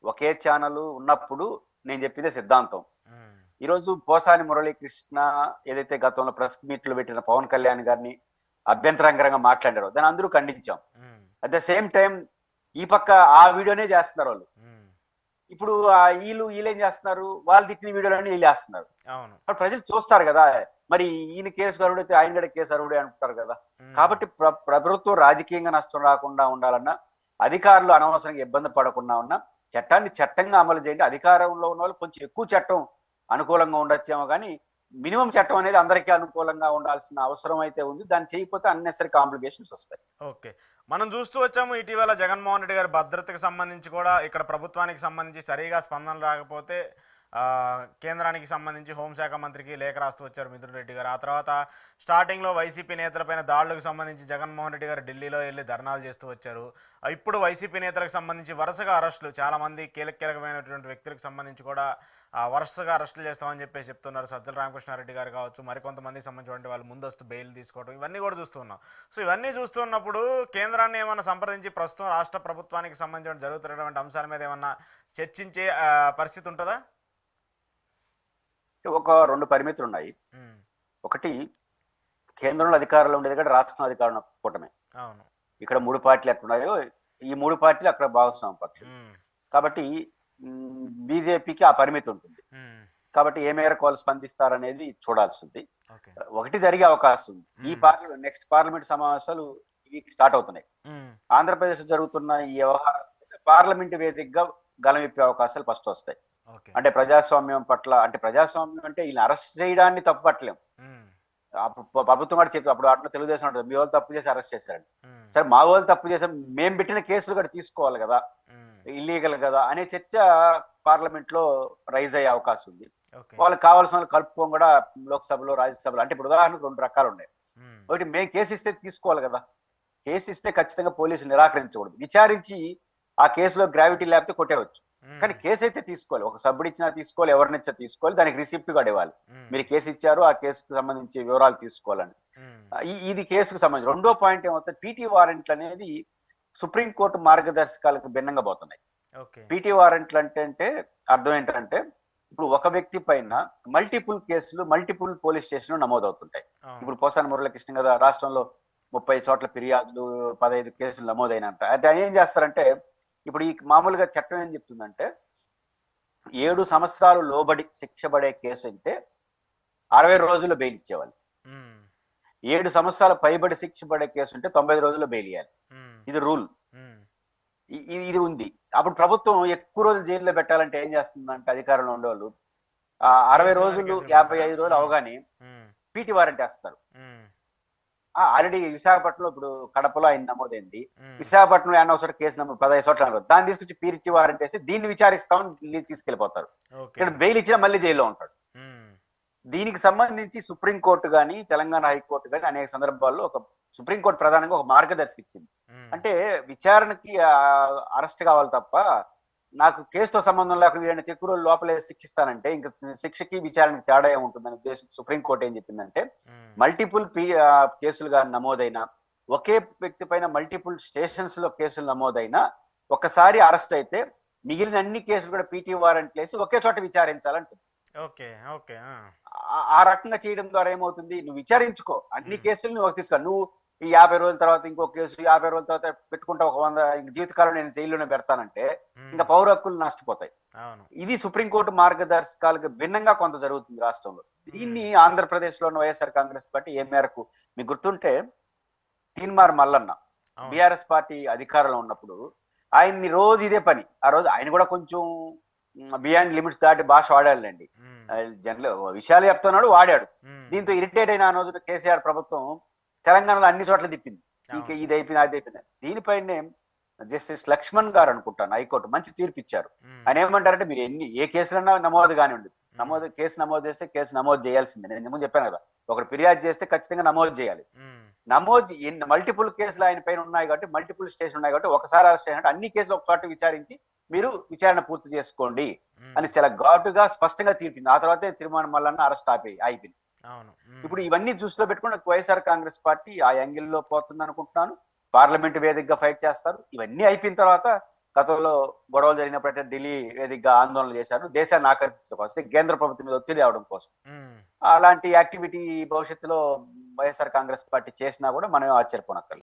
ఒకే channel ఉన్నప్పుడు నేను చెప్పిందే సిద్ధాంతం. హ్మ్. ఈరోజు పోసాని మురళీకృష్ణ ఏదైతే గతంలో ప్రెస్ మీట్లు పెట్టిన పవన్ కళ్యాణ్ గారిని అభ్యంతరకరంగా మాట్లాడారో దాన్ని అందరూ ఖండించాం. హ్మ్. అట్ ద సేమ్ టైం ఈ పక్క ఆ వీడియోనే చేస్తున్నారు వాళ్ళు. హ్మ్. ఇప్పుడు వీళ్ళేం చేస్తున్నారు, వాళ్ళు తిట్టిన వీడియోలన్నీ వీళ్ళు వేస్తున్నారు. అవును. మరి ప్రజలు చూస్తారు కదా, మరి ఈయన కేసు అరుడైతే ఆయన కూడా కేసు అరుడే అంటారు కదా. హ్మ్. కాబట్టి ప్రభుత్వం రాజకీయంగా నష్టం రాకుండా ఉండాలన్నా, అధికారులు అనవసరంగా ఇబ్బంది పడకుండా ఉన్నా చట్టాన్ని చట్టంగా అమలు చేయండి. అధికారంలో ఉన్న వాళ్ళు కొంచెం ఎక్కువ చట్టం అనుకూలంగా ఉండొచ్చేమో కానీ మినిమం చట్టం అనేది అందరికీ అనుకూలంగా ఉండాల్సిన అవసరం అయితే ఉంది. దాన్ని చేయకపోతే అన్నెసరీ కాంప్లికేషన్స్ వస్తాయి. ఓకే. మనం చూస్తూ వచ్చాము ఇటీవల జగన్మోహన్ రెడ్డి గారి భద్రతకు సంబంధించి కూడా ఇక్కడ ప్రభుత్వానికి సంబంధించి సరిగా స్పందన రాకపోతే కేంద్రానికి సంబంధించి హోంశాఖ మంత్రికి లేఖ రాస్తూ వచ్చారు మిథున్ రెడ్డి గారు. ఆ తర్వాత స్టార్టింగ్లో వైసీపీ నేతలపైన దాడులకు సంబంధించి జగన్మోహన్ రెడ్డి గారు ఢిల్లీలో వెళ్ళి ధర్నాలు చేస్తూ వచ్చారు. ఇప్పుడు వైసీపీ నేతలకు సంబంధించి వరుసగా అరెస్టులు, చాలామంది కీలకమైనటువంటి వ్యక్తులకు సంబంధించి కూడా వరుసగా అరెస్టులు చేస్తామని చెప్పేసి చెప్తున్నారు. సజ్జల రామకృష్ణారెడ్డి గారు కావచ్చు, మరికొంతమందికి సంబంధించినటువంటి వాళ్ళు ముందస్తు బెయిల్ తీసుకోవడం, ఇవన్నీ కూడా చూస్తున్నాం. సో ఇవన్నీ చూస్తున్నప్పుడు కేంద్రాన్ని ఏమన్నా సంప్రదించి ప్రస్తుతం రాష్ట్ర ప్రభుత్వానికి సంబంధించిన జరుగుతున్నటువంటి అంశాల మీద ఏమన్నా చర్చించే పరిస్థితి ఉంటుందా? ఒక 2 పరిమితులు ఉన్నాయి. ఉమ్. ఒకటి, కేంద్రంలో అధికారంలో ఉండేది కూడా రాష్ట్రంలో అధికారంలో కూటమే. అవును. ఇక్కడ 3 పార్టీలు ఎక్కడున్నాయో ఈ 3 పార్టీలు అక్కడ భాగస్వామ్య పక్షులు. ఉమ్. కాబట్టి బీజేపీకి ఆ పరిమితి ఉంటుంది. ఉమ్. కాబట్టి ఏ మేరకు వాళ్ళు స్పందిస్తారనేది చూడాల్సి ఉంది. ఓకే. ఒకటి జరిగే అవకాశం ఉంది. ఈ నెక్స్ట్ పార్లమెంట్ సమావేశాలు ఇవి స్టార్ట్ అవుతున్నాయి. ఉమ్. ఆంధ్రప్రదేశ్ జరుగుతున్న ఈ వ్యవహారం పార్లమెంట్ వేదికగా గలమిప్పే అవకాశాలు ఫస్ట్ వస్తాయి. ఓకే. అంటే ప్రజాస్వామ్యం పట్ల, అంటే ప్రజాస్వామ్యం అంటే వీళ్ళని అరెస్ట్ చేయడాన్ని తప్పు పట్టలేం. ఉమ్. అప్పుడు ప్రభుత్వం కూడా చెప్పి అప్పుడు అట్లా తెలుగుదేశం ఉంటుంది, మీ వాళ్ళు తప్పు చేసి అరెస్ట్ చేశారండి. ఉమ్. సరే, మా వాళ్ళు తప్పు చేశారు, మేము పెట్టిన కేసులు కూడా తీసుకోవాలి కదా, ఉమ్. ఇల్లీగల్ కదా అనే చర్చ పార్లమెంట్ లో రైజ్ అయ్యే అవకాశం ఉంది. ఓకే. వాళ్ళకి కావాల్సిన వాళ్ళు కలుపుకోవడం కూడా లోక్సభలో రాజ్యసభలో. అంటే ఇప్పుడు ఉదాహరణకు 2 రకాలు ఉన్నాయి. ఉమ్. ఒకటి, మేము కేసు ఇస్తే తీసుకోవాలి కదా, కేసు ఇస్తే ఖచ్చితంగా పోలీసులు నిరాకరించకూడదు, విచారించి ఆ కేసులో గ్రావిటీ లేకపోతే కొట్టేవచ్చు. కానీ కేసు అయితే తీసుకోవాలి, ఒక సభ్యుడు ఇచ్చినా తీసుకోవాలి, ఎవరినిచ్చా తీసుకోవాలి, దానికి రిసిప్ట్ కూడా ఇవ్వాలి. మీరు కేసు ఇచ్చారు, ఆ కేసుకు సంబంధించి వివరాలు తీసుకోవాలని. ఇది కేసుకు సంబంధించి. రెండో పాయింట్ ఏమవుతుంది, పీటీ వారెంట్లు అనేది సుప్రీంకోర్టు మార్గదర్శకాలకు భిన్నంగా పోతున్నాయి. పీటీ వారెంట్లు అంటే అర్థం ఏంటంటే, ఇప్పుడు ఒక వ్యక్తి పైన మల్టిపుల్ కేసులు, మల్టిపుల్ పోలీస్ స్టేషన్లు నమోదవుతుంటాయి. ఇప్పుడు పోసాని మురళీకృష్ణ కదా, రాష్ట్రంలో 30 చోట్ల ఫిర్యాదులు, 15 కేసులు నమోదైనంత. అది ఏం చేస్తారంటే, ఇప్పుడు ఈ మామూలుగా చట్టం ఏం చెప్తుందంటే, 7 సంవత్సరాలు లోబడి శిక్ష పడే కేసు అంటే 60 రోజుల్లో బెయిల్ ఇచ్చేవాళ్ళు. 7 సంవత్సరాల పైబడి శిక్ష పడే కేసు ఉంటే 90 రోజుల్లో బెయిల్ ఇవ్వాలి. ఇది రూల్. ఇది ఉంది. అప్పుడు ప్రభుత్వం ఎక్కువ రోజులు జైల్లో పెట్టాలంటే ఏం చేస్తుందంటే, అధికారంలో ఉండేవాళ్ళు 60 రోజులు 55 రోజులు అవగానే పీటీ వారెంట్ వేస్తారు. ఆల్రెడీ విశాఖపట్నంలో, ఇప్పుడు కడపలో ఆయన నమోదైంది, విశాఖపట్నంలో ఏమన్నా ఒకసారి కేసు నమోదు 15 చోట్ల నమోదు, దాన్ని తీసుకొచ్చి పీటీ వారెంట్ వేసి దీన్ని విచారిస్తామని తీసుకెళ్లిపోతారు. ఇక్కడ బెయిల్ ఇచ్చినా మళ్ళీ జైల్లో ఉంటాడు. దీనికి సంబంధించి సుప్రీంకోర్టు కానీ, తెలంగాణ హైకోర్టు కానీ అనేక సందర్భాల్లో సుప్రీంకోర్టు ప్రధానంగా ఒక మార్గదర్శకం ఇచ్చింది. అంటే విచారణకి అరెస్ట్ కావాలి తప్ప, నాకు కేసుతో సంబంధం లేకుండా వీళ్ళని ఎక్కువ రోజులు లోపలే శిక్షిస్తానంటే ఇంకా శిక్షకి విచారణకి తేడా ఏముంటుందని ఉద్దేశం సుప్రీంకోర్టు ఏం చెప్పిందంటే, మల్టిపుల్ కేసులు కానీ నమోదైనా, ఒకే వ్యక్తి పైన మల్టిపుల్ స్టేషన్స్ లో కేసులు నమోదైనా ఒకసారి అరెస్ట్ అయితే మిగిలిన అన్ని కేసులు కూడా పీటీ వారెంట్ వేసి ఒకే చోట విచారించాలంటుంది. ఆ రకంగా చేయడం ద్వారా ఏమవుతుంది, నువ్వు విచారించుకో అన్ని కేసులు నువ్వు తీసుకో, నువ్వు ఈ 50 రోజుల తర్వాత ఇంకో కేసు, 50 రోజుల తర్వాత పెట్టుకుంటా, ఒక 100 జీవితకాలం నేను జైల్లోనే పెడతానంటే ఇంకా పౌర హక్కులు నష్టపోతాయి. ఇది సుప్రీంకోర్టు మార్గదర్శకాలకు భిన్నంగా కొంత జరుగుతుంది రాష్ట్రంలో. దీన్ని ఆంధ్రప్రదేశ్ లో ఉన్న వైఎస్ఆర్ కాంగ్రెస్ పార్టీ ఏ మేరకు, మీకు గుర్తుంటే తీన్మార్ మల్లన్న బీఆర్ఎస్ పార్టీ అధికారంలో ఉన్నప్పుడు ఆయన్ని రోజు ఇదే పని, ఆ రోజు ఆయన కూడా కొంచెం బియాండ్ లిమిట్స్ దాటి భాష వాడాలండి, జనరల్ విషయాలు చెప్తున్నాడు, వాడాడు. దీంతో ఇరిటేట్ అయిన ఆ రోజు కేసీఆర్ ప్రభుత్వం తెలంగాణలో అన్ని చోట్ల తిప్పింది, ఇంకా ఇది అయిపోయింది అది అయిపోయింది. దీనిపైనే జస్టిస్ లక్ష్మణ్ గారు అనుకుంటాను హైకోర్టు మంచి తీర్పు ఇచ్చారు. ఆయన ఏమంటారంటే, మీరు ఏ కేసులన్నా నమోదు కానివ్వండి, కేసు నమోదు చేస్తే కేసు నమోదు చేయాల్సిందే. నేను ముందు చెప్పాను కదా, ఒకరు ఫిర్యాదు చేస్తే ఖచ్చితంగా నమోదు చేయాలి. నమోదు మల్టిపుల్ కేసులు ఆయన పైన ఉన్నాయి కాబట్టి, మల్టిపుల్ స్టేషన్ ఉన్నాయి కాబట్టి, ఒకసారి అరెస్ట్ అయినట్టు అన్ని కేసులు ఒక చోట విచారించి మీరు విచారణ పూర్తి చేసుకోండి అని చాలా ఘాటుగా స్పష్టంగా తీర్పింది. ఆ తర్వాతే తిరుమల మల్లన్న అరెస్ట్ అయిపోయింది. ఇప్పుడు ఇవన్నీ దృష్టిలో పెట్టుకుని వైఎస్ఆర్ కాంగ్రెస్ పార్టీ ఆ యాంగిల్లో పోతుంది అనుకుంటున్నాను. పార్లమెంట్ వేదికగా ఫైట్ చేస్తారు. ఇవన్నీ అయిపోయిన తర్వాత గతంలో గొడవలు జరిగినప్పుడైతే ఢిల్లీ వేదికగా ఆందోళనలు చేశారు దేశాన్ని ఆకర్షించడం కోసం, అంటే కేంద్ర ప్రభుత్వం మీద ఒత్తిడి అవడం కోసం. ఉమ్. అలాంటి యాక్టివిటీ భవిష్యత్తులో వైఎస్ఆర్ కాంగ్రెస్ పార్టీ చేసినా కూడా మనం ఆశ్చర్యపోనక్కర్లేదు.